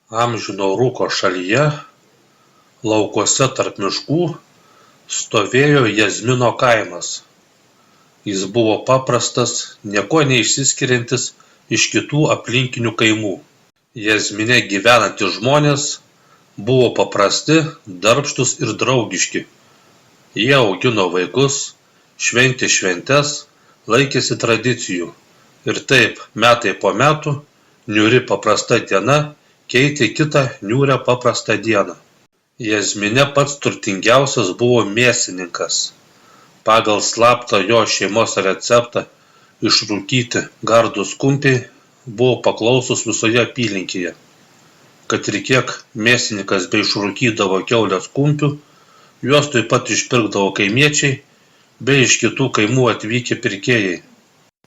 Amžino rūko šalyje, laukuose tarp miškų, stovėjo Jazmino kaimas. Jis buvo paprastas, niekuo neišsiskiriantis iš kitų aplinkinių kaimų. Jazmine gyvenantys žmonės buvo paprasti, darbštūs ir draugiški. Jie augino vaikus, šventė šventes, laikėsi tradicijų. Ir taip, metai po metų, niūri paprasta diena keitė kitą niūrią paprastą dieną. Jazmine pats turtingiausias buvo mėsininkas. Pagal slaptą jo šeimos receptą išrūkyti gardūs kumpiai buvo paklausus visoje apylinkėje. Kad ir kiek mėsininkas beišrūkydavo kiaulės kumpių, juos taip pat išpirkdavo kaimiečiai bei iš kitų kaimų atvykę pirkėjai.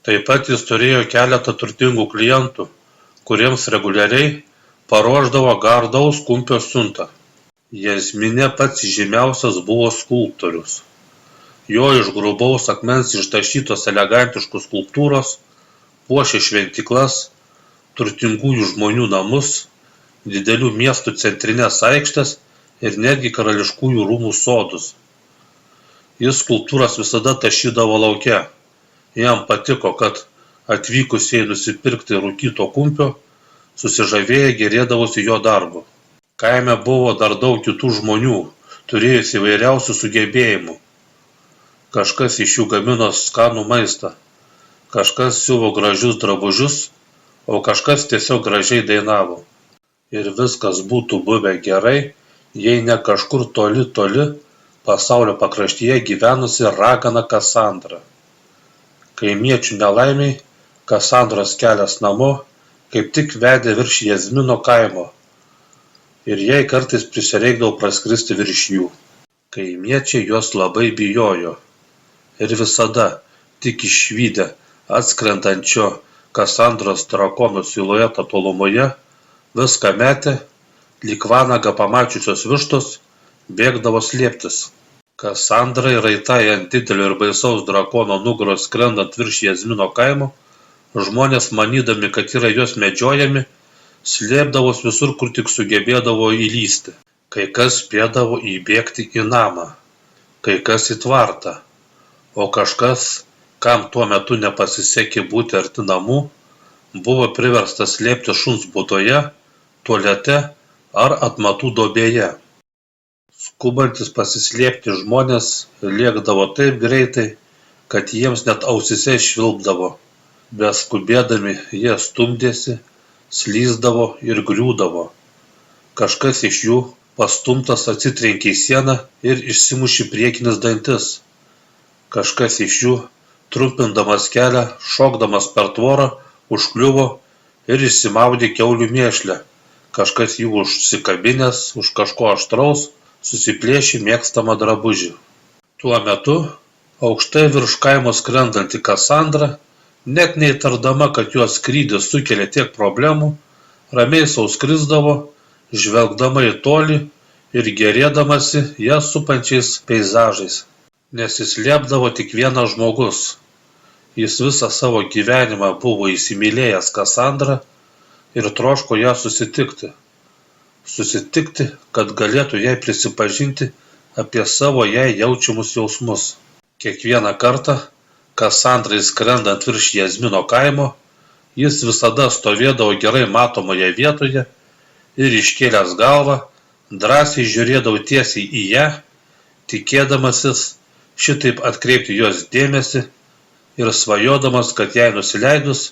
Taip pat jis turėjo keletą turtingų klientų, kuriems reguliariai paruošdavo gardaus kumpio siuntą. Jazmine pats žymiausias buvo skulptorius. Jo iš grubaus akmens ištašytos elegantiškos skulptūros puošė šventyklas, turtingųjų žmonių namus, didelių miestų centrines aikštes ir netgi karališkųjų rūmų sodus. Jis skulptūras visada tašydavo lauke. Jam patiko, kad atvykusieji nusipirkti rūkyto kumpio susižavėję gėrėdavosi jo darbu. Kaime buvo dar daug kitų žmonių, turėjusių įvairiausių sugebėjimų. Kažkas iš jų gamino skanų maistą, kažkas siuvo gražius drabužius, o kažkas tiesiog gražiai dainavo. Ir viskas būtų buvę gerai, jei ne kažkur toli pasaulio pakraštyje gyvenusi ragana Kasandra. Kaimiečių nelaimiai Kasandros kelias namo kaip tik vedė virš Jazmino kaimo ir jai kartais prisireikdavo praskristi virš jų. Kaimiečiai jos labai bijojo ir visada, tik išvydę atskrendančio Kasandros drakono siluetą tolumoje, viską metė, lyg vanagą pamačiusios vištos, bėgdavo slėptis. Kasandrai raitai ant didelio ir baisaus drakono nugaros skrendant virš Jazmino kaimo, žmonės manydami, kad yra jos medžiojami, slėpdavos visur, kur tik sugebėdavo įlysti. Kai kas spėdavo įbėgti į namą, kai kas į tvartą, o kažkas, kam tuo metu nepasisekė būti arti namų, buvo priverstas slėpti šuns būdoje, tualete ar atmatų duobėje. Skubantis pasislėpti žmonės lėkdavo taip greitai, kad jiems net ausyse švilpdavo. Beskubėdami jie stumdėsi, slysdavo ir griūdavo. Kažkas iš jų pastumtas atsitrenkė į sieną ir išsimušė priekinis dantis. Kažkas iš jų, trumpindamas kelią, šokdamas per tvorą, užkliuvo ir išsimaudė kiaulių mėšlę. Kažkas jų užsikabinęs už kažko aštraus, susiplėšė mėgstamą drabužį. Tuo metu aukštai virš kaimo skrendanti Kasandra, net neįtardama, kad jos skrydis sukelia tiek problemų, ramiai sau skrisdavo, žvelgdama į tolį ir gėrėdamasi ją supančiais peizažais. Nesislėpdavo tik vienas žmogus. Jis visą savo gyvenimą buvo įsimylėjęs Kasandrą ir troško ją susitikti. Susitikti, kad galėtų jai prisipažinti apie savo jai jaučiamus jausmus. Kiekvieną kartą, Kasandrai skrendant virš Jazmino kaimo, jis visada stovėdavo gerai matomoje vietoje ir iškėlęs galvą, drąsiai žiūrėdavo tiesiai į ją, tikėdamasis šitaip atkreipti jos dėmesį ir svajodamas, kad jai nusileidus,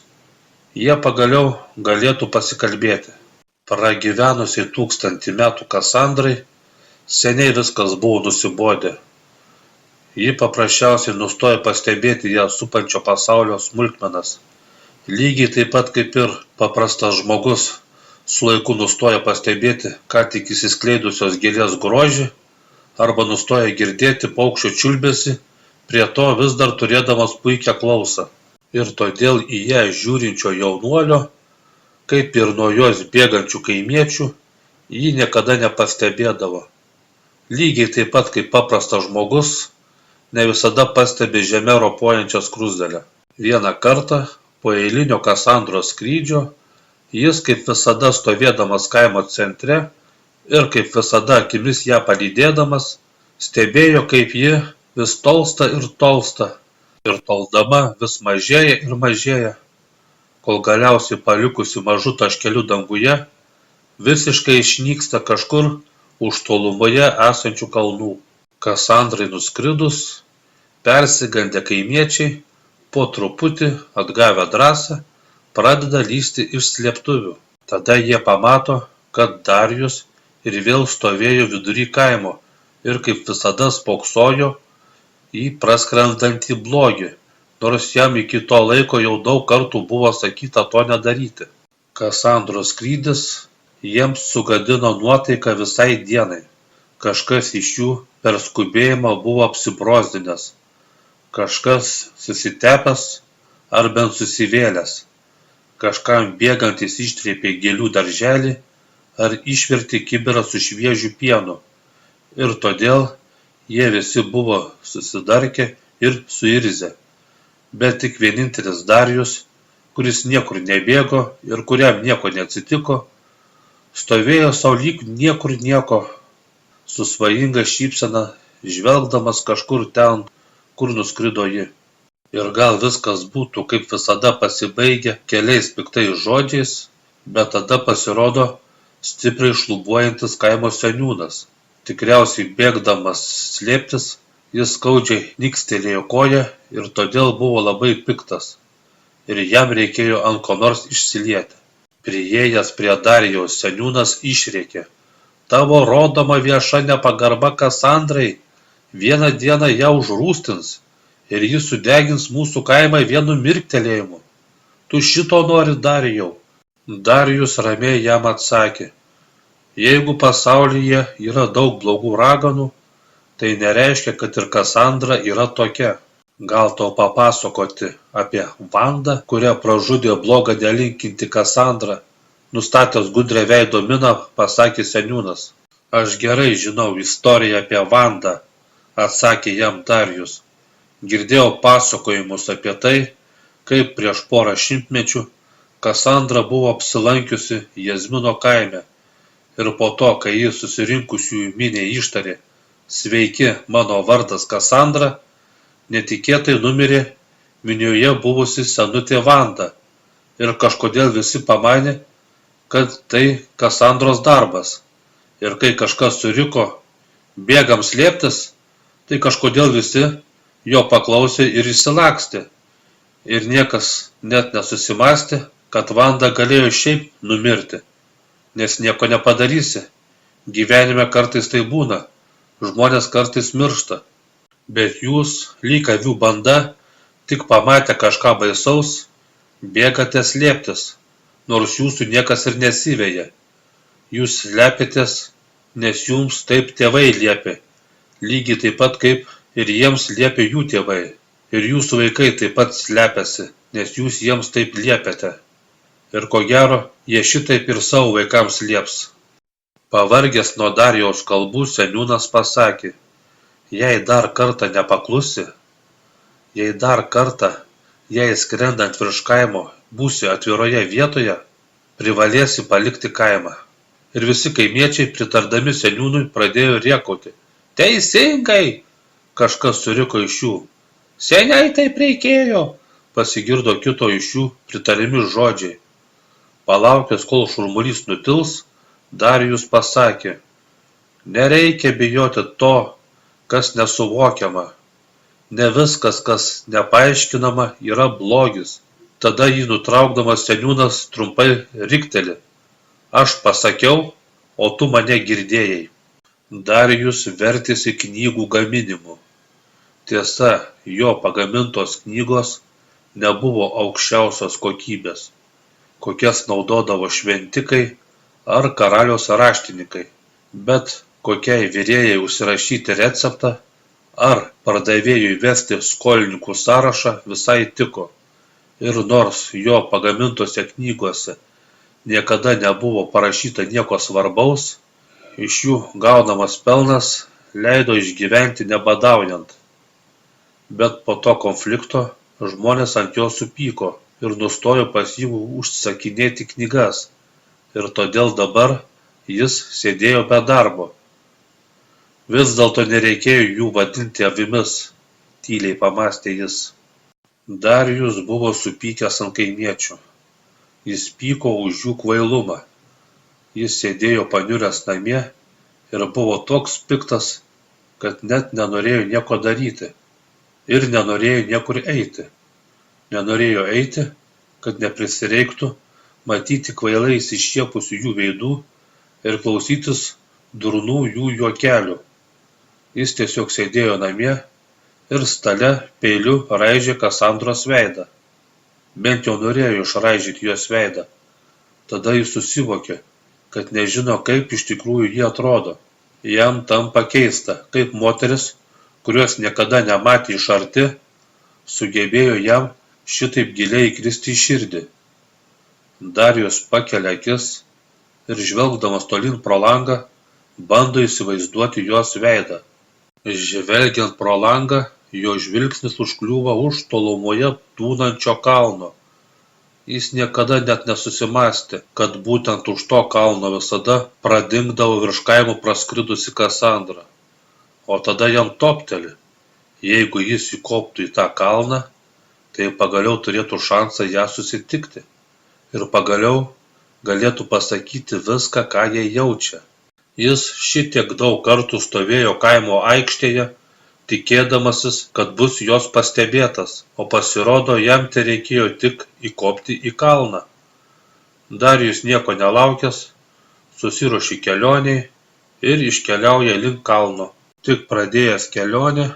jie pagaliau galėtų pasikalbėti. Pragyvenusiai 1000 metų Kasandrai seniai viskas buvo nusibodę. Ji paprasčiausiai nustojo pastebėti ją supančio pasaulio smulkmenas. Lygiai taip pat kaip ir paprastas žmogus su laiku nustoja pastebėti, ką tik įsiskleidusios gėlės grožį, arba nustoja girdėti paukščio čiulbesį, prie to vis dar turėdamas puikią klausą. Ir todėl į ją žiūrinčio jaunuolio, kaip ir nuo jos bėgančių kaimiečių, ji niekada nepastebėdavo. Lygiai taip pat kaip paprastas žmogus ne visada pastebi žeme ropojančią skruzdėlę. Vieną kartą po eilinio Kasandros skrydžio Jis kaip visada stovėdamas kaimo centre ir kaip visada akimis ją palydėdamas, stebėjo, kaip ji vis tolsta ir toldama vis mažėja ir mažėja, kol galiausiai palikusi mažų taškelių danguje, visiškai išnyksta kažkur už tolumoje esančių kalnų. Kasandrai nuskridus, persigandę kaimiečiai, po truputį atgavę drąsą, pradeda lįsti iš slėptuvių. Tada jie pamato, kad Darijus ir vėl stovėjo vidury kaimo ir kaip visada spoksojo į praskrendantį blogį, nors jam iki to laiko jau daug kartų buvo sakyta to nedaryti. Kasandros skrydis jiems sugadino nuotaiką visai dienai. Kažkas iš jų per skubėjimą buvo apsibrozdinęs, kažkas susitepęs ar bent susivėlęs, kažkam bėgantis ištrėpė gėlių darželį ar išvertė kibirą su šviežiu pienu, ir todėl jie visi buvo susidarkę ir suirzę. Bet tik vienintelis Darijus, kuris niekur nebėgo ir kuriam nieko neatsitiko, stovėjo sau lyg niekur nieko, su svajinga šypsena, žvelgdamas kažkur ten, kur nuskrido ji. Ir gal viskas būtų kaip visada pasibaigę keliais piktais žodžiais, bet tada pasirodo stipriai šlubuojantis kaimo seniūnas. Tikriausiai bėgdamas slėptis, jis skaudžiai nikstelėjo koją ir todėl buvo labai piktas. Ir jam reikėjo ant ko nors išsilieti. Priėjęs prie Darijaus seniūnas išrėkė: "Tavo rodoma vieša nepagarba Kasandrai vieną dieną ją užrūstins ir jis sudegins mūsų kaimą vienu mirktelėjimu. Tu šito nori, Darijau?" Darijus ramiai jam atsakė: "Jeigu pasaulyje yra daug blogų raganų, tai nereiškia, kad ir Kasandra yra tokia. Gal tau papasakoti apie Vandą, kurią pražudė blogą nelinkinti Kasandra?" Nustatęs gudrią veido miną, pasakė seniūnas. "Aš gerai žinau istoriją apie Vandą", atsakė jam Darijus. "Girdėjau pasakojimus apie tai, kaip prieš porą šimtmečių Kasandra buvo apsilankiusi Jazmino kaime ir po to, kai ji susirinkusiųjų miniai ištarė: 'Sveiki, mano vardas Kasandra', netikėtai numirė minioje buvusi senutė Vanda ir kažkodėl visi pamanė, kad tai Kasandros darbas. Ir kai kažkas suriko: 'Bėgam slėptis', tai kažkodėl visi jo paklausė ir išsilakstė. Ir niekas net nesusimąstė, kad Vanda galėjo šiaip numirti, nes nieko nepadarysi. Gyvenime kartais tai būna, žmonės kartais miršta. Bet jūs, lyg avių banda, tik pamatę kažką baisaus, bėgate slėptis, nors jūsų niekas ir nesiveja. Jūs slepiatės, nes jums taip tėvai liepė, lygiai taip pat kaip ir jiems liepė jų tėvai. Ir jūsų vaikai taip pat slepiasi, nes jūs jiems taip liepiate. Ir ko gero, jie šitaip ir savo vaikams lieps." Pavargęs nuo Darijaus kalbų seniūnas pasakė: "Jei dar kartą nepaklusi, jei dar kartą, jei skrendant virš kaimo būsi atviroje vietoje, privalėsi palikti kaimą." Ir visi kaimiečiai, pritardami seniūnui, pradėjo rėkauti: "Teisingai!" Kažkas suriko iš jų: "Seniai taip reikėjo!" Pasigirdo kito iš jų pritarimi žodžiai. Palaukęs, kol šurmulys nutils, Darijus pasakė: "Nereikia bijoti to, kas nesuvokiama. Ne viskas, kas nepaaiškinama, yra blogis." Tada jį nutraukdamas seniūnas trumpai rikteli: "Aš pasakiau, o tu mane girdėjai." Darijus vertėsi knygų gaminimu. Tiesa, jo pagamintos knygos nebuvo aukščiausios kokybės, kokias naudodavo šventikai ar karaliaus raštininkai, bet kokiai virėjai užsirašyti receptą ar pardavėjui vesti skolininkų sąrašą visai tiko. Ir nors jo pagamintose knygose niekada nebuvo parašyta nieko svarbaus, iš jų gaunamas pelnas leido išgyventi nebadaujant. Bet po to konflikto žmonės ant jo supyko ir nustojo pas jį užsakinėti knygas, ir todėl dabar jis sėdėjo be darbo. Vis dėlto nereikėjo jų vadinti avimis, tyliai pamastė jis. Darijus buvo supykęs ant kaimiečių. Jis pyko už jų kvailumą. Jis sėdėjo paniuręs namie ir buvo toks piktas, kad net nenorėjo nieko daryti ir nenorėjo niekur eiti. Nenorėjo eiti, kad neprisireiktų matyti kvailai išsišiepusių jų veidų ir klausytis durnų jų juokelių. Jis tiesiog sėdėjo namie ir stale peiliu raižė Kasandros veidą. Bent jau norėjo išraižyti jos veidą. Tada jis susivokė, kad nežino, kaip iš tikrųjų ji atrodo. Jam tampa keista, kaip moteris, kurios niekada nematė iš arti, sugebėjo jam šitaip giliai įkristi į širdį. Darijus pakelia akis ir žvelgdamas tolyn pro langą, bando įsivaizduoti jos veidą. Žvelgiant pro langą, jo žvilgsnis užkliūva už tolumoje tūnančio kalno. Jis niekada net nesusimąstė, kad būtent už to kalno visada pradingdavo virš kaimo praskridusi Kasandra. O tada jam topteli, jeigu jis įkoptų į tą kalną, tai pagaliau turėtų šansą ją susitikti ir pagaliau galėtų pasakyti viską, ką jie jaučia. Jis šitiek daug kartų stovėjo kaimo aikštėje, tikėdamasis, kad bus jos pastebėtas, o pasirodo, jam tereikėjo tik įkopti į kalną. Darijus nieko nelaukęs, susiruošė kelioniai ir iškeliauja link kalno. Tik pradėjęs kelionę,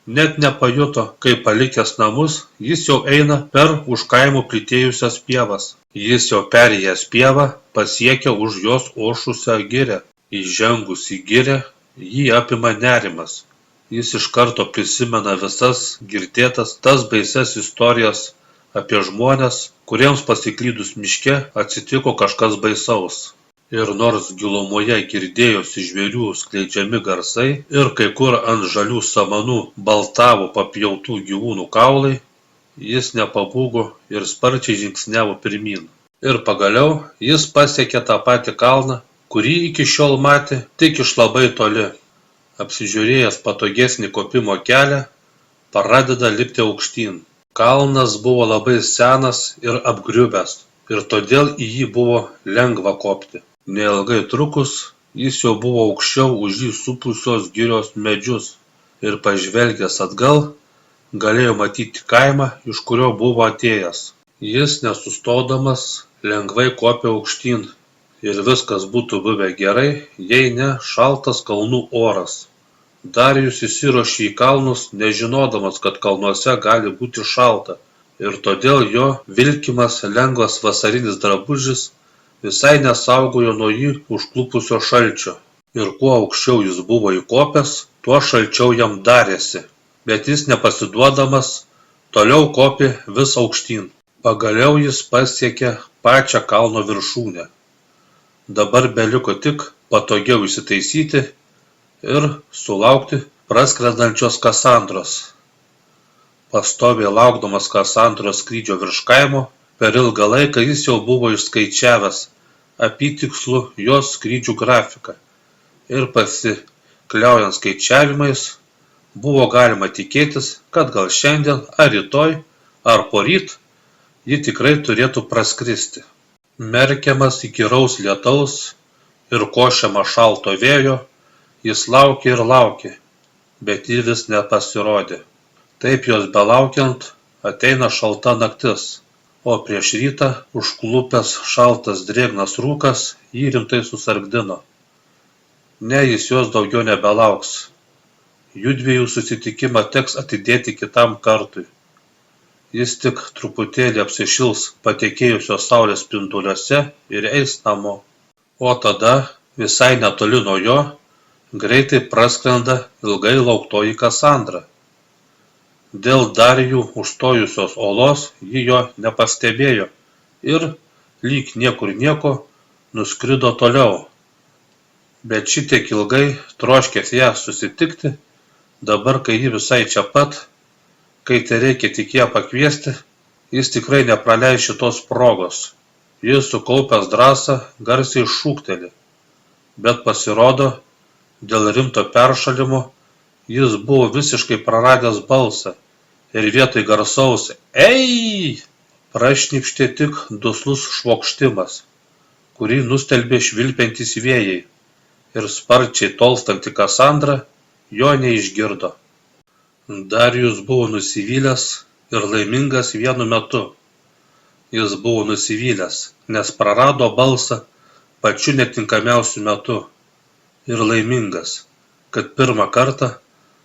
net nepajuto, kaip palikęs namus, jis jau eina per už kaimo plytėjusias pievas. Jis jau perėjęs pievą, pasiekė už jos ošusią girią. Įžengus į girią, jį apima nerimas. Jis iš karto prisimena visas girdėtas tas baises istorijas apie žmones, kuriems pasiklydus miške atsitiko kažkas baisaus. Ir nors gilumoje girdėjosi žvėrių skleidžiami garsai ir kai kur ant žalių samanų baltavo papjautų gyvūnų kaulai, jis nepabūgo ir sparčiai žingsniavo pirmyn. Ir pagaliau jis pasiekė tą patį kalną, kurį iki šiol matė tik iš labai toli. Apsižiūrėjęs patogesnį kopimo kelią, pradeda lipti aukštyn. Kalnas buvo labai senas ir apgriuvęs, ir todėl į jį buvo lengva kopti. Neilgai trukus, jis jau buvo aukščiau už jį supusios girios medžius ir pažvelgęs atgal, galėjo matyti kaimą, iš kurio buvo atėjęs. Jis nesustodamas lengvai kopė aukštyn. Ir viskas būtų buvę gerai, jei ne šaltas kalnų oras. Darijus įsiruošė į kalnus, nežinodamas, kad kalnuose gali būti šalta, ir todėl jo vilkimas lengvas vasarinis drabužis visai nesaugojo nuo jį užklupusio šalčio. Ir kuo aukščiau jis buvo įkopęs, tuo šalčiau jam darėsi, bet jis nepasiduodamas toliau kopė vis aukštyn. Pagaliau jis pasiekė pačią kalno viršūnę. Dabar beliko tik patogiau įsitaisyti ir sulaukti praskrendančios Kasandros. Pastoviai laukdamas Kasandros skrydžio virš kaimo, per ilgą laiką jis jau buvo išskaičiavęs apytikslų jos skrydžių grafiką. Ir pasikliaujant skaičiavimais, buvo galima tikėtis, kad gal šiandien ar rytoj ar poryt ji tikrai turėtų praskristi. Merkiamas įkyraus lietaus ir košiama šalto vėjo, jis laukė ir laukė, bet ji vis nepasirodė. Taip jos belaukiant ateina šalta naktis, o prieš rytą užklupęs šaltas drėgnas rūkas jį rimtai susargdino. Ne, jis jos daugiau nebelauks. Jųdviejų susitikimą teks atidėti kitam kartui. Jis tik truputėlį apsišils patekėjusios saulės spinduliuose ir eis namo. O tada, visai netoli nuo jo, greitai praskrenda ilgai lauktoji Kasandra. Dėl Darijų užstojusios olos ji jo nepastebėjo ir, lyg niekur nieko, nuskrido toliau. Bet šitiek ilgai troškęs ją susitikti, dabar, kai ji visai čia pat, kai tai reikia tik ją pakviesti, Jis tikrai nepraleis šitos progos. Jis sukaupęs drąsą garsiai šūkteli, bet pasirodo, dėl rimto peršalimo jis buvo visiškai praradęs balsą ir vietoj garsaus "Ei!" prašnypštė tik duslus švokštimas, kurį nustelbė švilpiantys vėjai, ir sparčiai tolstanti Kasandra jo neišgirdo. Darijus buvo nusivylęs ir laimingas vienu metu. Jis buvo nusivylęs, nes prarado balsą pačiu netinkamiausiu metu, ir laimingas, kad pirmą kartą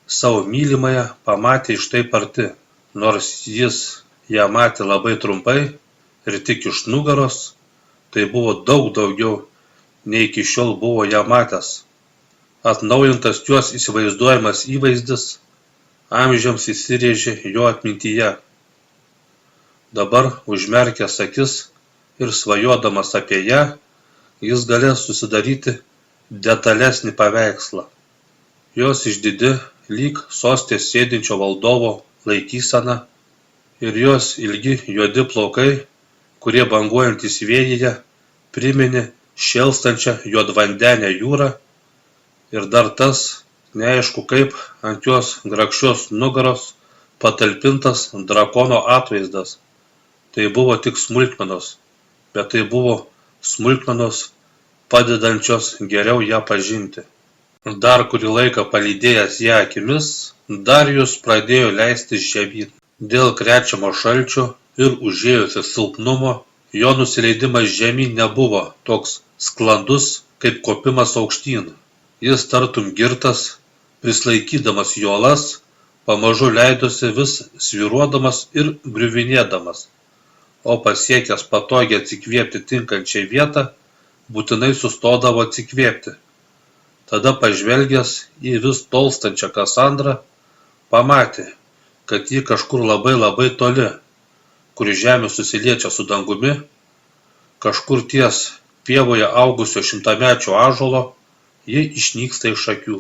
savo mylimąją pamatė iš taip arti, nors jis ją matė labai trumpai ir tik iš nugaros, tai buvo daug daugiau, nei iki šiol buvo ją matęs. Atnaujintas jos įsivaizduojamas įvaizdis amžiams įsirėžė jo atmintyje. Dabar užmerkęs akis ir svajodamas apie ją, jis galės susidaryti detalesnį paveikslą. Jos išdidi lyg sostės sėdinčio valdovo laikysena ir jos ilgi juodi plaukai, kurie banguojantys vėjyje priminė šėlstančią juodvandenę jūrą, ir dar tas, neaišku kaip, ant jos grakščios nugaros patalpintas drakono atvaizdas. Tai buvo tik smulkmenos, bet tai buvo smulkmenos padedančios geriau ją pažinti. Dar kurį laiką palydėjęs ją akimis, Darijus pradėjo leistis žemyn. Dėl krečiamo šalčio ir užėjusio silpnumo jo nusileidimas žemyn nebuvo toks sklandus kaip kopimas aukštyn. Jis tartum girtas, prislaikydamas uolas, pamažu leidosi vis svyruodamas ir griuvinėdamas, o pasiekęs patogiai atsikvėpti tinkančią vietą, būtinai sustodavo atsikvėpti. Tada pažvelgęs į vis tolstančią Kasandrą, pamatė, kad ji kažkur labai labai toli, kur žemė susiliečia su dangumi, kažkur ties pievoje augusio šimtamečio ąžuolo, ji išnyksta iš akių.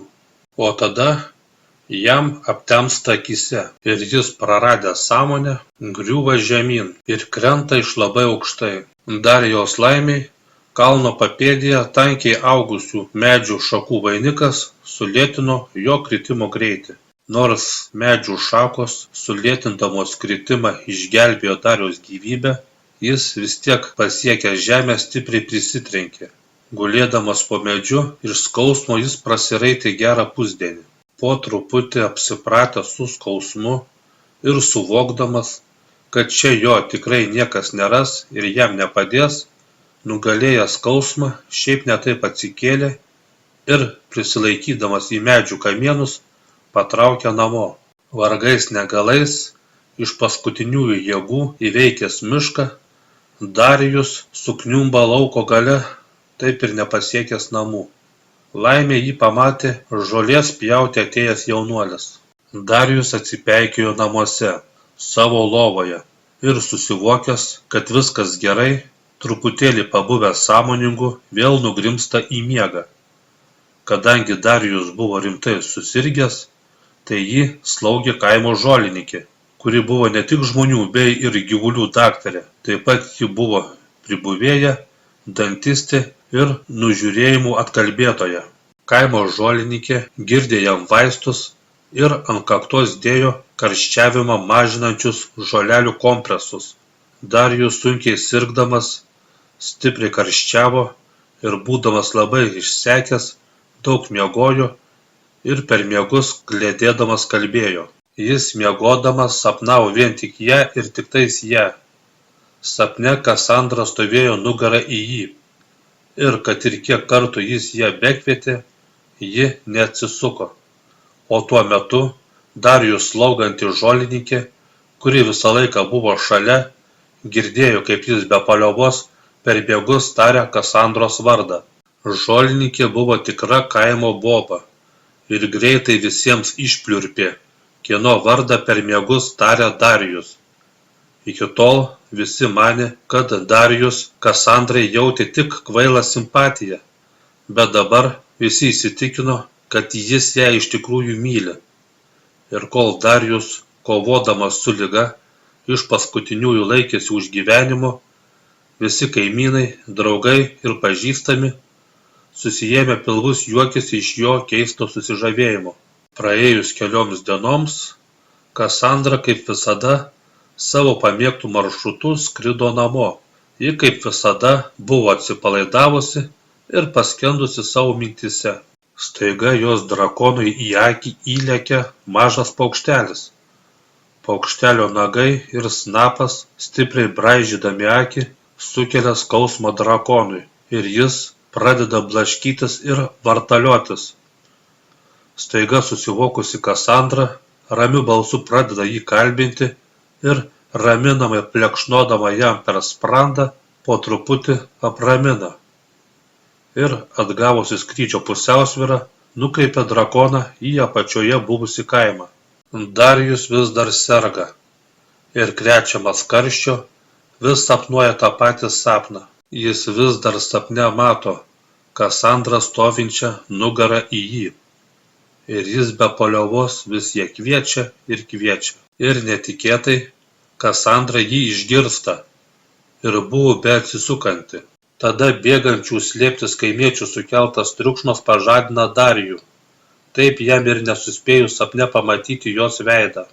O tada jam aptemsta akyse ir jis praradęs sąmonę, griūva žemyn ir krenta iš labai aukštai. Darijos laimiai, kalno papėdėje tankiai augusių medžių šakų vainikas sulėtino jo kritimo greitį. Nors medžių šakos sulėtindamos kritimą išgelbėjo Darijaus gyvybę, jis vis tiek pasiekęs žemę stipriai prisitrenkė. Gulėdamas po medžiu iš skausmo jis prasiraitė gerą pusdienį. Po truputį apsipratęs su skausmu ir suvokdamas, kad čia jo tikrai niekas neras ir jam nepadės, nugalėjęs skausmą, šiaip netaip atsikėlė ir, prisilaikydamas į medžių kamienus, patraukė namo. Vargais negalais, iš paskutiniųjų jėgų įveikęs mišką, Darijus sukniumba lauko gale, taip ir nepasiekęs namų. Laimė jį pamatė žolės pjauti atėjęs jaunuolis. Darijus atsipeikėjo namuose, savo lovoje, ir susivokęs, kad viskas gerai, truputėlį pabuvęs sąmoningu, vėl nugrimsta į miegą. Kadangi Darijus buvo rimtai susirgęs, tai jį slaugė kaimo žolininkė, kuri buvo ne tik žmonių bei ir gyvulių daktarė, taip pat ji buvo pribuvėja, dantistė ir nužiūrėjimų atkalbėtoja. Kaimo žolininkė girdė jam vaistus ir ant kaktos dėjo karščiavimą mažinančius žolelių kompresus. Darijus sunkiai sirgdamas, stipriai karščiavo ir būdamas labai išsekęs, daug miegojo ir per miegus gledėdamas kalbėjo. Jis miegodamas sapnavo vien tik ją ir tiktais ją. Sapne Kasandra stovėjo nugara į jį ir kad ir kiek kartų jis ją bekvietė, ji neatsisuko. O tuo metu Darijus slauganti žolininkė, kuri visą laiką buvo šalia, girdėjo, kaip jis be paliovos per miegus tarė Kasandros vardą. Žolininkė buvo tikra kaimo boba ir greitai visiems išpliurpė, kieno vardą per miegus tarė Darijus. Iki tol visi manė, kad Darijus Kasandrai jautė tik kvailą simpatiją, bet dabar visi įsitikino, kad jis ją iš tikrųjų myli. Ir kol Darijus, kovodamas su liga, iš paskutiniųjų laikėsi už gyvenimo, visi kaimynai, draugai ir pažįstami susiėmę pilvus juokėsi iš jo keisto susižavėjimo. Praėjus kelioms dienoms, Kasandra kaip visada savo pamėgtų maršrutu skrido namo. Ji kaip visada buvo atsipalaidavusi ir paskendusi savo mintyse. Staiga jos drakonui į akį įlekia mažas paukštelis. Paukštelio nagai ir snapas, stipriai braižydami akį, sukelia skausmą drakonui ir jis pradeda blaškytis ir vartaliotis. Staiga susivokusi Kasandra ramiu balsu pradeda jį kalbinti ir raminamai plekšnodama jam per sprandą po truputį apramina. Ir atgavusi skrydžio pusiausvyrą, nukreipia drakoną į apačioje buvusį kaimą. Darijus vis dar serga ir krečiamas karščio vis sapnuoja tą patį sapną. Jis vis dar sapne mato Kasandrą stovinčią nugarą į jį. Ir jis be paliovos vis ją kviečia ir kviečia. Ir netikėtai Kasandra jį išgirsta ir buvo beatsisukanti. Tada bėgančių slėptis kaimiečių sukeltas triukšmas pažadina Darijų. Taip jam ir nesuspėjus sapne pamatyti jos veidą.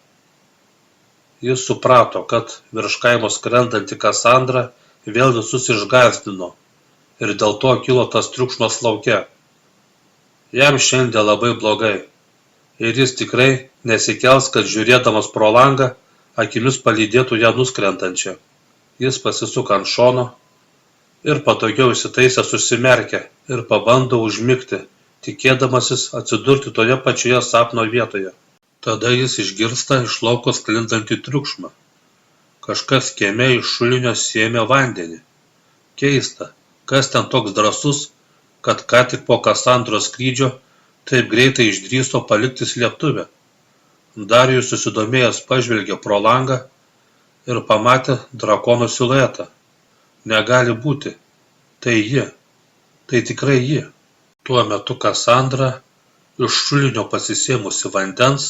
Jis suprato, kad virš kaimo skrendanti Kasandra vėl visus išgąsdino ir dėl to kilo tas triukšmas lauke. Jam šiandien labai blogai ir jis tikrai nesikels, kad žiūrėdamas pro langą akimis palydėtų ją nuskrendančią. Jis pasisuka ant šono ir patogiau įsitaisęs užsimerkia ir pabando užmigti, tikėdamasis atsidurti toje pačioje sapno vietoje. Tada jis išgirsta iš lauko sklindantį triukšmą. Kažkas kieme iš šulinio sėmė vandenį. Keista, kas ten toks drąsus, kad ką tik po Kasandros skrydžio taip greitai išdrįso palikti slėptuvę. Darijus susidomėjęs pažvelgė pro langą ir pamatė drakono siluetą. Negali būti. Tai ji. Tai tikrai ji. Tuo metu Kasandra, iš šulinio pasisėmusi vandens,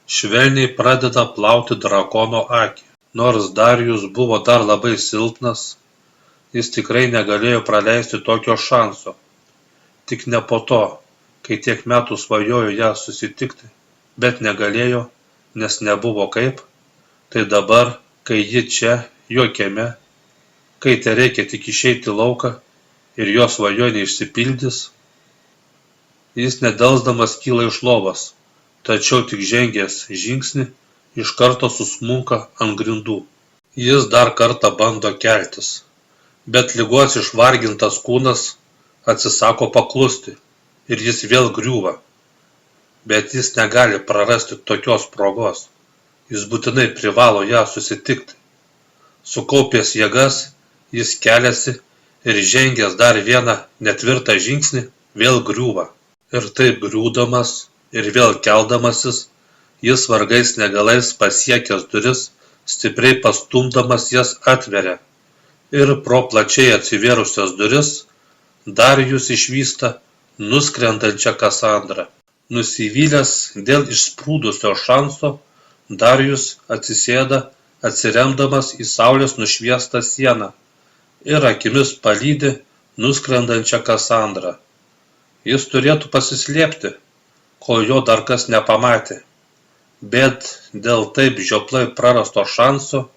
švelniai pradeda plauti drakono akį. Nors Darijus buvo dar labai silpnas, jis tikrai negalėjo praleisti tokio šanso. Tik ne po to, kai tiek metų svajojo ją susitikti, bet negalėjo, nes nebuvo kaip, tai dabar, kai ji čia, jo kieme, kai te reikia tik išeiti lauką ir jo svajonė išsipildys, jis nedelsdamas kyla iš lovos, tačiau tik žengęs žingsnį iš karto susmunka ant grindų. Jis dar kartą bando keltis, bet ligos išvargintas kūnas atsisako paklusti ir jis vėl griūva. Bet jis negali prarasti tokios progos, jis būtinai privalo ją susitikti. Sukaupęs jėgas, jis keliasi ir žengęs dar vieną netvirtą žingsnį vėl griūva. Ir taip griūdamas ir vėl keldamasis, jis vargais negalais pasiekęs duris, stipriai pastumdamas jas atveria. Ir pro plačiai atsivėrusias duris Darijus išvysta nuskrendančią Kasandrą. Nusivylęs dėl išsprūdusio šanso, Darijus atsisėda, atsiremdamas į saulės nušviestą sieną ir akimis palydi nuskrendančią Kasandrą. Jis turėtų pasislėpti, kol jo dar kas nepamatė, bet dėl taip žioplai prarasto šanso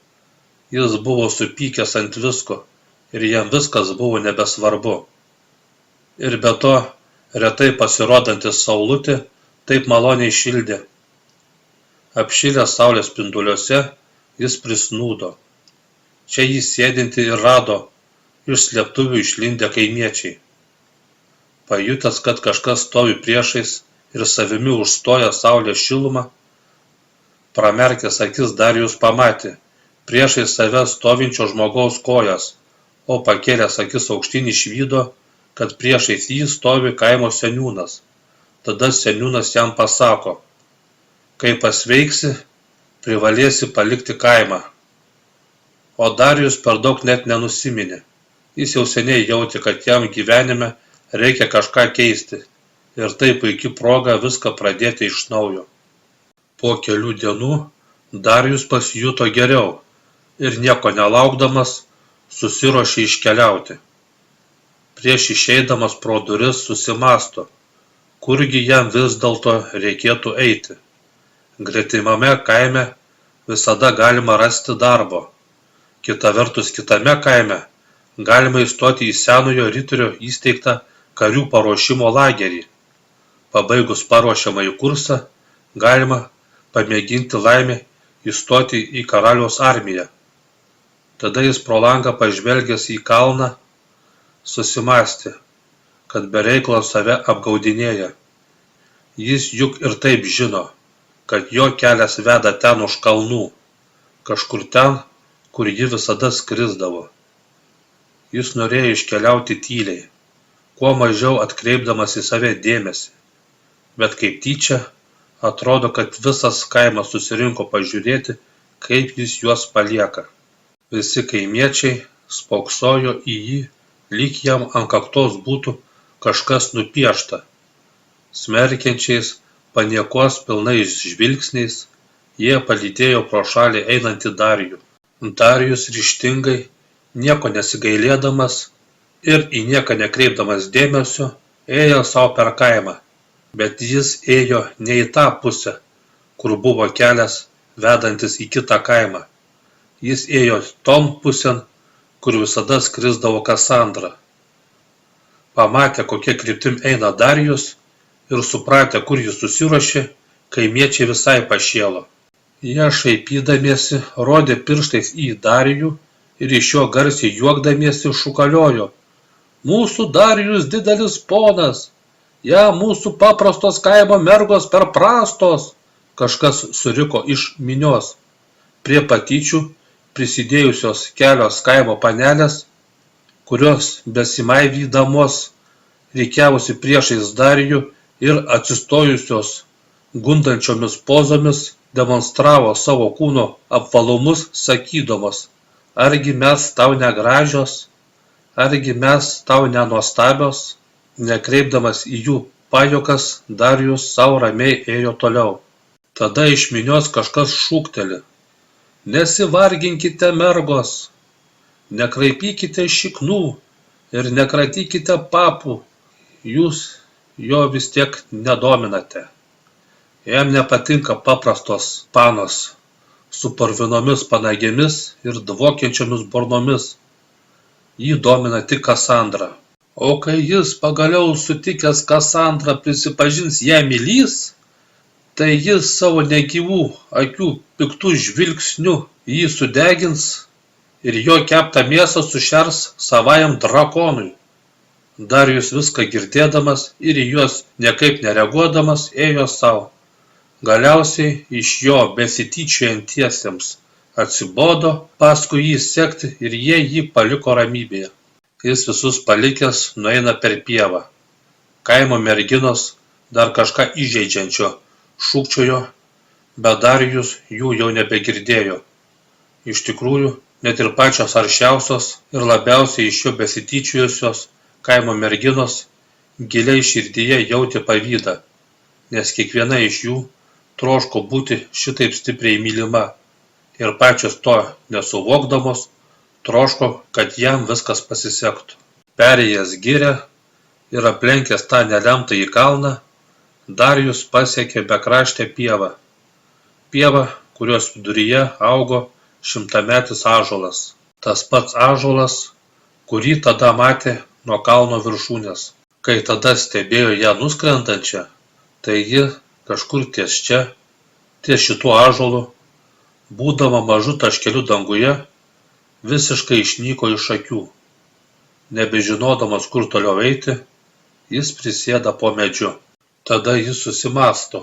jis buvo supykęs ant visko ir jam viskas buvo nebesvarbu. Ir be to, retai pasirodantis saulutė taip maloniai šildė. Apšilęs saulės spinduliuose, jis prisnūdo. Čia jį sėdinti ir rado iš slėptuvių išlindę kaimiečiai. Pajutęs, kad kažkas stovi priešais ir savimi užstoja saulės šilumą, pramerkęs akis Darijus pamatė priešais save stovinčio žmogaus kojas, o pakėlęs akis aukštyn išvydo, kad priešais jį stovi kaimo seniūnas. Tada seniūnas jam pasako: kai pasveiksi, privalėsi palikti kaimą. O Darijus per daug net nenusiminė. Jis jau seniai jautė, kad jam gyvenime reikia kažką keisti ir tai puiki proga viską pradėti iš naujo. Po kelių dienų Darijus pasijuto geriau ir nieko nelaukdamas susiruošė iškeliauti. Prieš išeidamas pro duris susimąsto, kurgi jam vis dėlto reikėtų eiti. Gretimame kaime visada galima rasti darbo. Kita vertus, kitame kaime galima įstoti į senojo riterio įsteigtą karių paruošimo lagerį. Pabaigus paruošiamąjį kursą galima pamėginti laimę įstoti į karaliaus armiją. Tada jis pro langą pažvelgęs į kalną susimąstė, kad be reikalo save apgaudinėja. Jis juk ir taip žino, kad jo kelias veda ten už kalnų, kažkur ten, kur ji visada skrisdavo. Jis norėjo iškeliauti tyliai, kuo mažiau atkreipdamas į save dėmesį, bet kaip tyčia atrodo, kad visas kaimas susirinko pažiūrėti, kaip jis juos palieka. Visi kaimiečiai spoksojo į jį, lyg jam ant kaktos būtų kažkas nupiešta. Smerkiančiais, paniekos pilnais žvilgsniais jie palydėjo pro šalį einantį Darijų. Darijus ryžtingai, nieko nesigailėdamas ir į nieką nekreipdamas dėmesio, ėjo savo per kaimą, bet jis ėjo ne į tą pusę, kur buvo kelias vedantis į kitą kaimą. Jis ėjo ton pusėn, kur visada skrisdavo Kasandra. Pamatė, kokia kryptim eina Darijus ir supratę, kur jis susiruošė, kaimiečiai visai pašėlo. Jie šaipydamiesi rodė pirštais į Darijų ir iš jo garsiai juokdamiesi šūkaliojo: "Mūsų Darijus didelis ponas, mūsų paprastos kaimo mergos per prastos", kažkas suriko iš minios. Prie patyčių prisidėjusios kelios kaimo panelės, kurios besimaivydamos rikiavosi priešais Darijų ir atsistojusios gundančiomis pozomis demonstravo savo kūno apvalumus, sakydamos: "Argi mes tau negražios, argi mes tau nenuostabios?" Nekreipdamas į jų pajuokas, Darijus savo ramiai ėjo toliau. Tada iš minios kažkas šūkteli: "Nesivarginkite, mergos, nekraipykite šiknų ir nekratykite papų, jūs jo vis tiek nedominate. Jam nepatinka paprastos panos su purvinomis panagėmis ir dvokiančiomis burnomis. Jį domina tik Kasandra. O kai jis pagaliau sutikęs Kasandrą prisipažins ją mylįs, tai jis savo negyvų akių piktų žvilgsniu jį sudegins ir jo keptą mėsą sušers savajam drakonui." Darijus viską girdėdamas ir į juos niekaip nereaguodamas ėjo savo. Galiausiai iš jo besityčiojantiesiems atsibodo paskui jį sekti ir jie jį paliko ramybėje. Jis visus palikęs nueina per pievą. Kaimo merginos dar kažką įžeidžiančio šūkčiojo, bet Darijus jų jau nebegirdėjo. Iš tikrųjų, net ir pačios aršiausios ir labiausiai iš jo besityčiojusios kaimo merginos giliai širdyje jautė pavydą, nes kiekviena iš jų troško būti šitaip stipriai mylima ir pačios to nesuvokdamos troško, kad jam viskas pasisektų. Perėjęs girią ir aplenkęs tą nelemtąjį kalną, Darijus pasiekė bekraštę pievą. Pieva, kurios viduryje augo šimtametis ąžuolas. Tas pats ąžuolas, kurį tada matė nuo kalno viršūnės. Kai tada stebėjo ją nuskrendančią, tai ji kažkur ties čia, ties šituo ąžuolu, būdama mažu taškeliu danguje, visiškai išnyko iš akių. Nebežinodamas, kur toliau eiti, jis prisėda po medžiu. Tada jis susimąsto,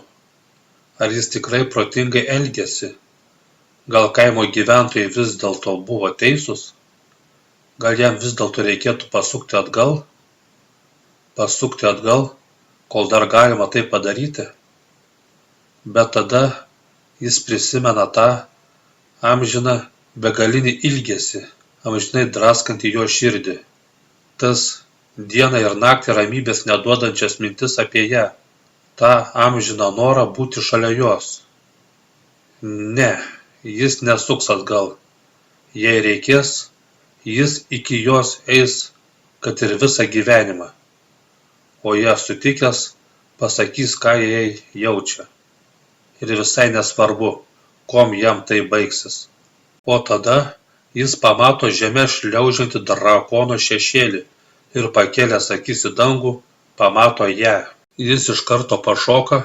ar jis tikrai protingai elgėsi. Gal kaimo gyventojai vis dėlto buvo teisūs? Gal jam vis dėlto reikėtų pasukti atgal? Pasukti atgal, kol dar galima tai padaryti? Bet tada jis prisimena tą amžiną begalinį ilgesį, amžinai draskantį jo širdį. Tas dieną ir naktį ramybės neduodančias mintis apie ją. Tą amžiną norą būti šalia jos. Ne, jis nesuks atgal. Jei reikės, jis iki jos eis, kad ir visą gyvenimą, o ją sutikęs pasakys, ką jai jaučia. Ir visai nesvarbu, kuom jam tai baigsis. O tada jis pamato žeme šliaužiantį drakono šešėlį ir pakėlęs akis į dangų, pamato ją. Jis iš karto pašoka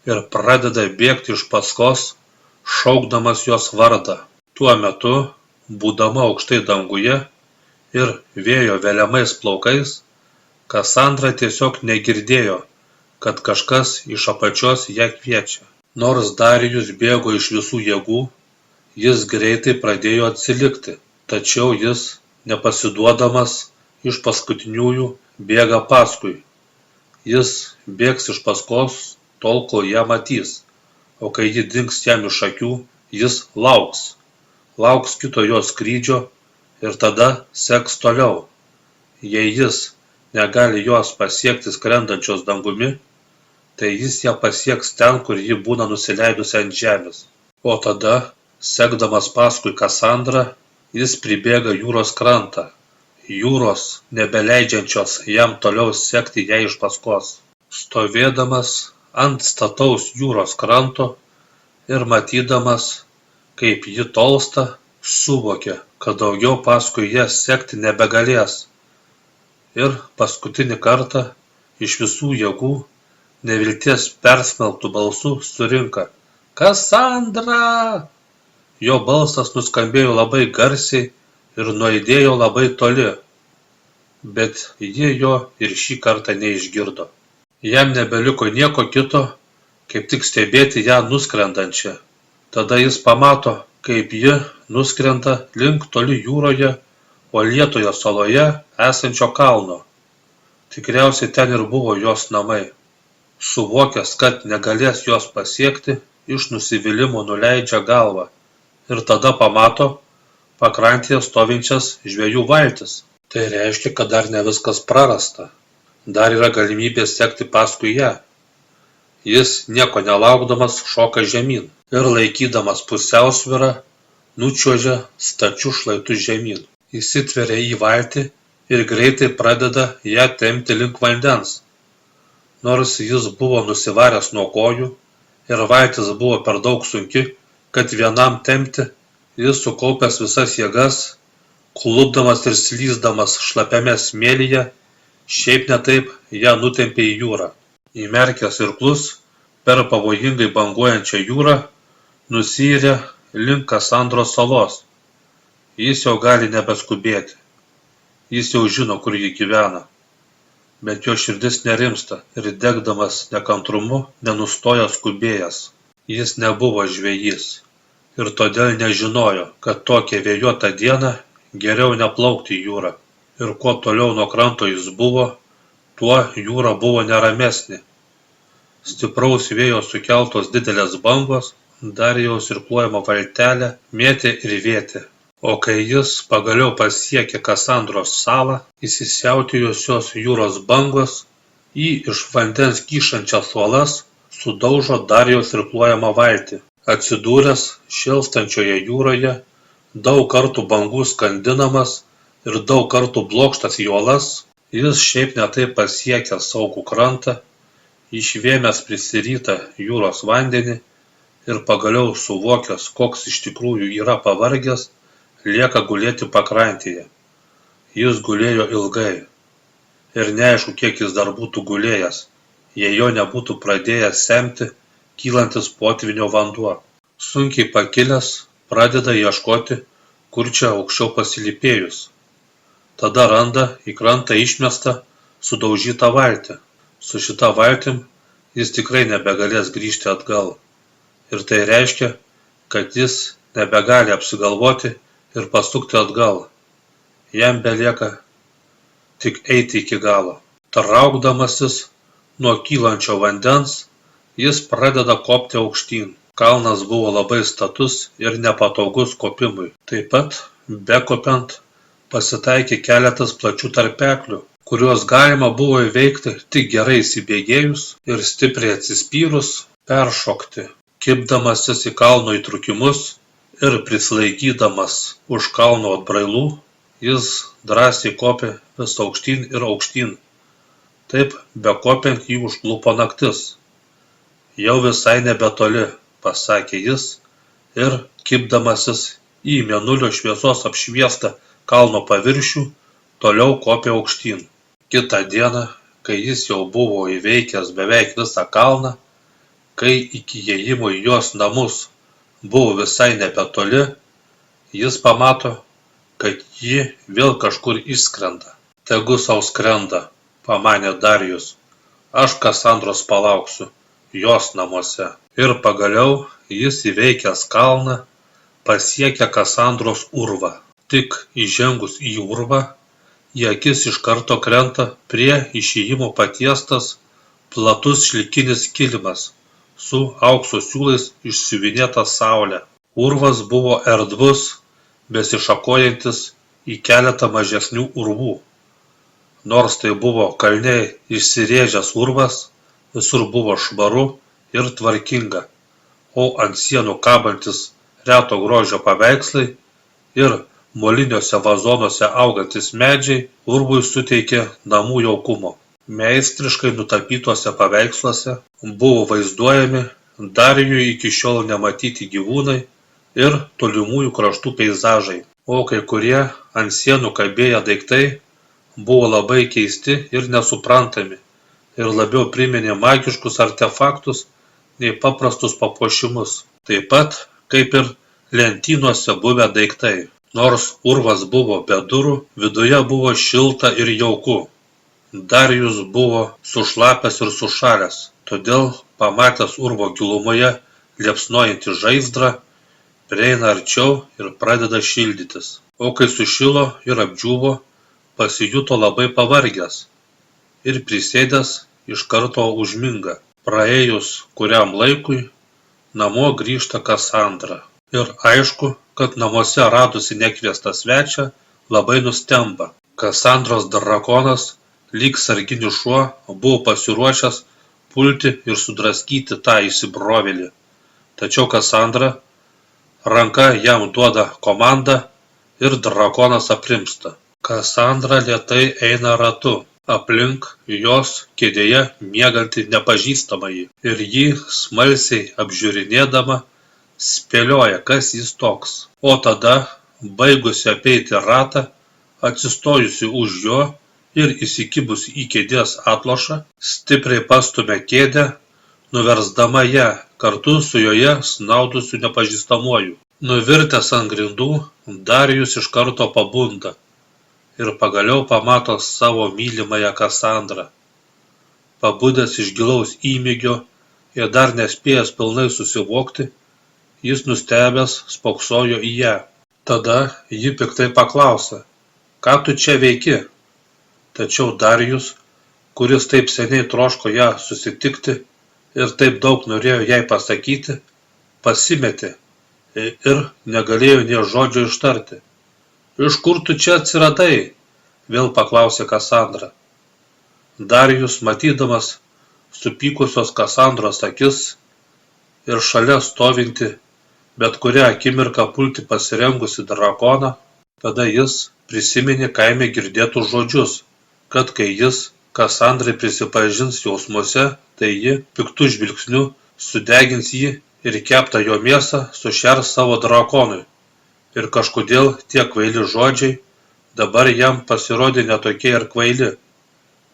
ir pradeda bėgti iš paskos, šaukdamas jos vardą. Tuo metu, būdama aukštai danguje ir vėjo veliamais plaukais, Kasandra tiesiog negirdėjo, kad kažkas iš apačios ją kviečia. Nors Darijus bėgo iš visų jėgų, jis greitai pradėjo atsilikti, tačiau jis, nepasiduodamas iš paskutiniųjų, bėga paskui. Jis bėgs iš paskos tol, kol ją matys, o kai ji dings jam iš akių, jis lauks kito jos skrydžio ir tada seks toliau. Jei jis negali jos pasiekti skrendančios dangumi, tai jis ją pasieks ten, kur ji būna nusileidusi ant žemės. O tada, sekdamas paskui Kasandrą, jis pribėga jūros krantą, jūros nebeleidžiančios jam toliau sekti ją iš paskos. Stovėdamas ant stataus jūros kranto ir matydamas, kaip ji tolsta, suvokė, kad daugiau paskui ją sekti nebegalės. Ir paskutinį kartą iš visų jėgų nevilties persmelktų balsų surinka: Kasandra! Jo balsas nuskambėjo labai garsiai ir nuaidėjo labai toli, bet ji jo ir šį kartą neišgirdo. Jam nebeliko nieko kito, kaip tik stebėti ją nuskrendančią. Tada jis pamato, kaip ji nuskrenda link toli jūroje, uolėtoje saloje esančio kalno. Tikriausiai ten ir buvo jos namai. Suvokęs, kad negalės jos pasiekti, iš nusivylimo nuleidžia galvą ir tada pamato pakrantėje stovinčias žvejų valtis. Tai reiškia, kad dar ne viskas prarasta. Dar yra galimybė sekti paskui ją. Jis nieko nelaukdamas šoka žemyn ir laikydamas pusiausvyrą nučiuožia stačiu šlaitu žemyn. Įsitveria į valtį ir greitai pradeda ją tempti link vandens. Nors jis buvo nusivaręs nuo kojų ir valtis buvo per daug sunki, kad vienam tempti, jis sukaupęs visas jėgas, klupdamas ir slysdamas šlapiame smėlyje, šiaip ne taip ją nutempė į jūrą. Įmerkęs irklus per pavojingai banguojančią jūrą, nusiyrė link Kasandros salos. Jis jau gali nebeskubėti. Jis jau žino, kur ji gyvena. Bet jo širdis nerimsta ir degdamas nekantrumu nenustoja skubėjęs. Jis nebuvo žvejys ir todėl nežinojo, kad tokią vėjuotą dieną geriau neplaukti į jūrą. Ir kuo toliau nuo kranto jis buvo, tuo jūra buvo neramesnė. Stipraus vėjo sukeltos didelės bangos Darijaus irkluojamą valtelę mėtė ir vėtė. O kai jis pagaliau pasiekė Kasandros salą, įsisiautėjusios jūros bangos į iš vandens kyšančias uolas sudaužo Darijaus irkluojamą valtį. Atsidūręs šėlstančioje jūroje, daug kartų bangų skandinamas ir daug kartų blokštas į uolas, jis šiaip ne taip pasiekė saugų krantą, išvėmęs prisirytą jūros vandenį ir pagaliau suvokęs, koks iš tikrųjų yra pavargęs, lieka gulėti pakrantėje. Jis gulėjo ilgai ir neaišku, kiek jis dar būtų gulėjęs, jei jo nebūtų pradėjęs semti kylantis potvynio vanduo. Sunkiai pakilęs pradeda ieškoti, kur čia aukščiau pasilypėjus. Tada randa į krantą išmestą sudaužytą valtį. Su šita valtim jis tikrai nebegalės grįžti atgal. Ir tai reiškia, kad jis nebegali apsigalvoti ir pasukti atgal. Jam belieka tik eiti iki galo. Traukdamasis nuo kylančio vandens, jis pradeda kopti aukštyn. Kalnas buvo labai status ir nepatogus kopimui. Taip pat, bekopiant, pasitaikė keletas plačių tarpeklių, kuriuos galima buvo įveikti tik gerai įsibėgėjus ir stipriai atsispyrus peršokti. Kibdamasis į kalno įtrūkimus ir prisilaikydamas už kalno atbrailų, jis drąsiai kopė vis aukštyn ir aukštyn. Taip, bekopiant jį užklupo naktis. Jau visai nebetoli, pasakė jis, ir, kibdamasis į mėnulio šviesos apšviestą kalno paviršių, toliau kopė aukštyn. Kitą dieną, kai jis jau buvo įveikęs beveik visą kalną, kai iki įėjimo į jos namus buvo visai nebetoli, jis pamato, kad ji vėl kažkur išskrenda. Tegu sau skrenda, pamanė Darijus, aš Kasandros palauksiu, jos namuose. Ir pagaliau jis įveikęs kalną, pasiekė Kasandros urvą. Tik įžengus į urvą, į akis iš karto krenta prie išėjimo patiestas platus šilkinis kilimas su aukso siūlais išsiuvinėta saulė. Urvas buvo erdvus, besišakojantis į keletą mažesnių urvų. Nors tai buvo kalniai išsirėžęs urvas, visur buvo švaru ir tvarkinga, o ant sienų kabantis reto grožio paveikslai ir moliniuose vazonuose augantis medžiai urvui suteikė namų jaukumo. Meistriškai nutapytuose paveiksluose buvo vaizduojami Darijui iki šiol nematyti gyvūnai ir tolimųjų kraštų peizažai, o kai kurie ant sienų kabėję daiktai buvo labai keisti ir nesuprantami ir labiau priminė magiškus artefaktus nei paprastus papuošimus, taip pat kaip ir lentynose buvę daiktai. Nors urvas buvo be durų, viduje buvo šilta ir jauku. Darijus buvo sušlapęs ir sušalęs, todėl, pamatęs urvo gilumoje liepsnojantį žaizdrą, prieina arčiau ir pradeda šildytis. O kai sušilo ir apdžiūvo, pasijuto labai pavargęs ir prisėdęs iš karto užminga. Praėjus kuriam laikui, namo grįžta Kasandra. Ir aišku, kad namuose radusi nekviestą svečią labai nustemba. Kasandros drakonas, lyg sarginis šuo, buvo pasiruošęs pulti ir sudraskyti tą įsibrovėlį. Tačiau Kasandra ranka jam duoda komandą ir drakonas aprimsta. Kasandra lėtai eina ratu, aplink jos kėdėje miegantį nepažįstamąjį ir jį smalsiai apžiūrinėdama spėlioja, kas jis toks. O tada, baigusi apeiti ratą, atsistojusi už jo ir įsikibusi į kėdės atlošą, stipriai pastumia kėdę, nuversdama ją kartu su joje snaudusiu nepažįstamuoju. Nuvirtęs ant grindų, Darijus iš karto pabunda ir pagaliau pamato savo mylimąją Kasandrą. Pabudęs iš gilaus įmygio ir dar nespėjęs pilnai susivokti, jis nustebęs spoksojo į ją. Tada ji piktai paklausė, ką tu čia veiki? Tačiau Darijus, kuris taip seniai troško ją susitikti ir taip daug norėjo jai pasakyti, pasimetė ir negalėjo nė žodžio ištarti. Iš kur tu čia atsiradai? Vėl paklausė Kasandra. Darijus, matydamas supykusios Kasandros akis ir šalia stovinti bet kurią akimirką pulti pasirengusi drakoną, tada jis prisiminė kaime girdėtus žodžius, kad kai jis Kasandrai prisipažins jausmuose, tai ji piktu žvilgsniu sudegins jį ir keptą jo mėsą sušers savo drakonui. Ir kažkodėl tie kvaili žodžiai dabar jam pasirodė netokie ir kvaili,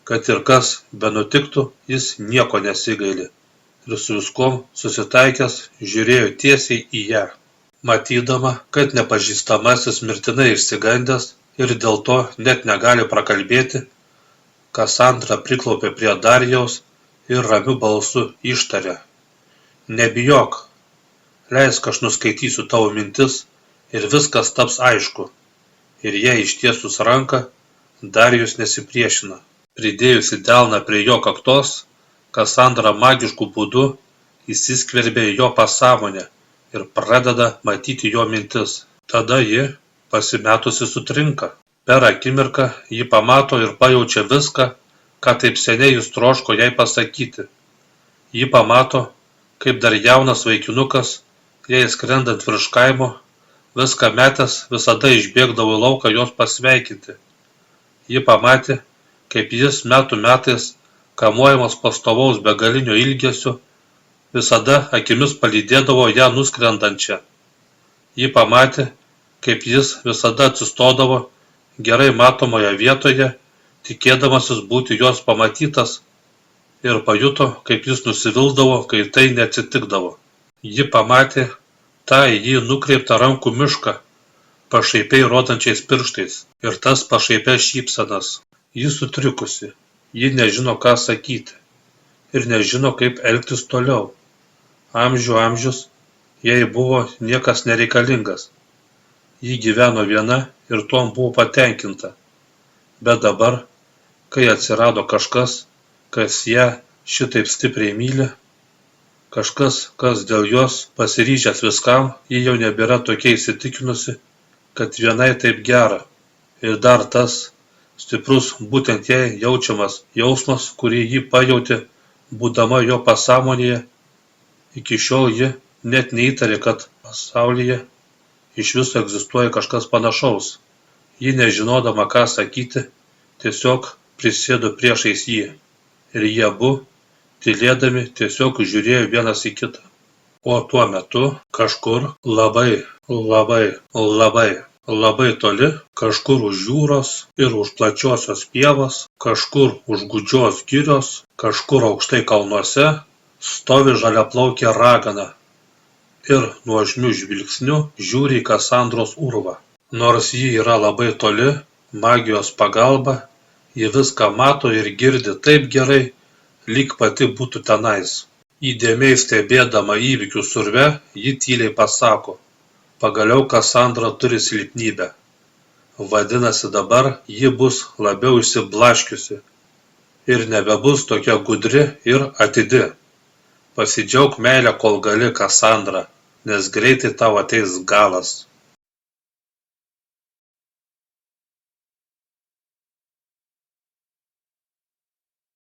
kad ir kas benutiktų, jis nieko nesigaili. Ir su viskuom susitaikęs žiūrėjo tiesiai į ją. Matydama, kad nepažįstamasis mirtinai išsigandęs ir dėl to net negali prakalbėti, Kasandra priklaupė prie Darijaus ir ramiu balsu ištarė. Nebijok, leisk aš nuskaitysiu tavo mintis ir viskas taps aišku. Ir jei ištiesus ranką, Darijus nesipriešina. Pridėjusi delną prie jo kaktos, Kasandra magišku būdu įsiskverbė į jo pasąmonę ir pradeda matyti jo mintis. Tada ji, pasimetusi, sutrinka. Per akimirką ji pamato ir pajaučia viską, ką taip seniai jis troško jai pasakyti. Ji pamato, kaip dar jaunas vaikinukas, jai skrendant virš kaimo, viską metęs visada išbėgdavo į lauką jos pasveikinti. Ji pamatė, kaip jis metų metais, kamuojamas pastovaus begalinio ilgesio, visada akimis palydėdavo ją nuskrendančią. Ji pamatė, kaip jis visada atsistodavo gerai matomoje vietoje, tikėdamasis būti jos pamatytas, ir pajuto, kaip jis nusivilsdavo, kai tai neatsitikdavo. Ji pamatė tą į jį nukreiptą rankų mišką, pašaipiai rodančiais pirštais, ir tas pašaipias šypsenas. Ji sutrikusi, ji nežino, ką sakyti, ir nežino, kaip elgtis toliau. Amžius, jai buvo niekas nereikalingas. Ji gyveno viena ir tuom buvo patenkinta. Bet dabar, kai atsirado kažkas, kas ją šitaip stipriai myli, kažkas, kas dėl jos pasiryžęs viskam, ji jau nebėra tokia įsitikinusi, kad vienai taip gera. Ir dar tas stiprus būtent jai jaučiamas jausmas, kurį ji pajautė, būdama jo pasąmonėje. Iki šiol ji net neįtarė, kad pasaulyje iš viso egzistuoja kažkas panašaus. Ji nežinodama, ką sakyti, tiesiog prisėdo priešais jį. Ir jie abu, tylėdami, tiesiog žiūrėjo vienas į kitą. O tuo metu kažkur labai toli, kažkur už jūros ir už plačiosios pievos, kažkur už gūdžios girios, kažkur aukštai kalnuose, stovi žaliaplaukė ragana ir nuožmiu žvilgsniu žiūri į Kasandros urvą. Nors ji yra labai toli, magijos pagalba, ji viską mato ir girdi taip gerai, lyg pati būtų tenais. Įdėmiai stebėdama įvykių surve, ji tyliai pasako: pagaliau Kasandra turi silpnybę. Vadinasi, dabar ji bus labiau išsiblaškiusi ir nebebus tokia gudri ir atidi. Pasidžiauk meilę, kol gali, Kasandra, nes greitai tau ateis galas.